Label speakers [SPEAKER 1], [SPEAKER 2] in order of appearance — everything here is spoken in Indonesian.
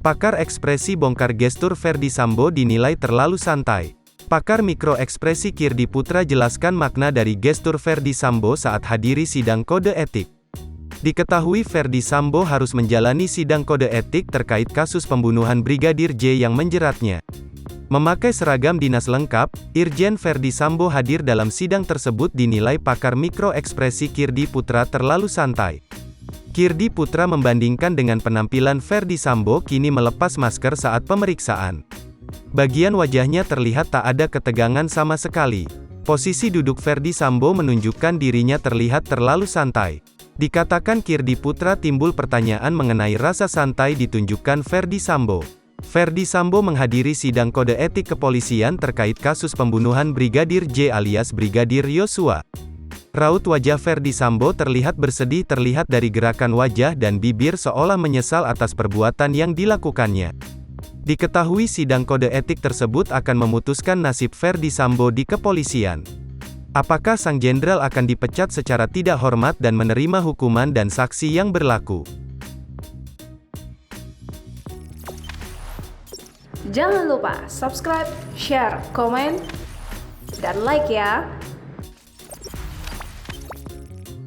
[SPEAKER 1] Pakar ekspresi bongkar gestur Ferdy Sambo dinilai terlalu santai. Pakar mikroekspresi Kirdi Putra jelaskan makna dari gestur Ferdy Sambo saat hadiri sidang kode etik. Diketahui Ferdy Sambo harus menjalani sidang kode etik terkait kasus pembunuhan Brigadir J yang menjeratnya. Memakai seragam dinas lengkap, Irjen Ferdy Sambo hadir dalam sidang tersebut dinilai pakar mikroekspresi Kirdi Putra terlalu santai. Kirdi Putra membandingkan dengan penampilan Ferdy Sambo kini melepas masker saat pemeriksaan. Bagian wajahnya terlihat tak ada ketegangan sama sekali. Posisi duduk Ferdy Sambo menunjukkan dirinya terlihat terlalu santai. Dikatakan Kirdi Putra timbul pertanyaan mengenai rasa santai ditunjukkan Ferdy Sambo. Ferdy Sambo menghadiri sidang kode etik kepolisian terkait kasus pembunuhan Brigadir J alias Brigadir Yosua. Raut wajah Ferdy Sambo terlihat bersedih terlihat dari gerakan wajah dan bibir seolah menyesal atas perbuatan yang dilakukannya. Diketahui sidang kode etik tersebut akan memutuskan nasib Ferdy Sambo di kepolisian. Apakah sang jenderal akan dipecat secara tidak hormat dan menerima hukuman dan sanksi yang berlaku?
[SPEAKER 2] Jangan lupa subscribe, share, komen, dan like ya!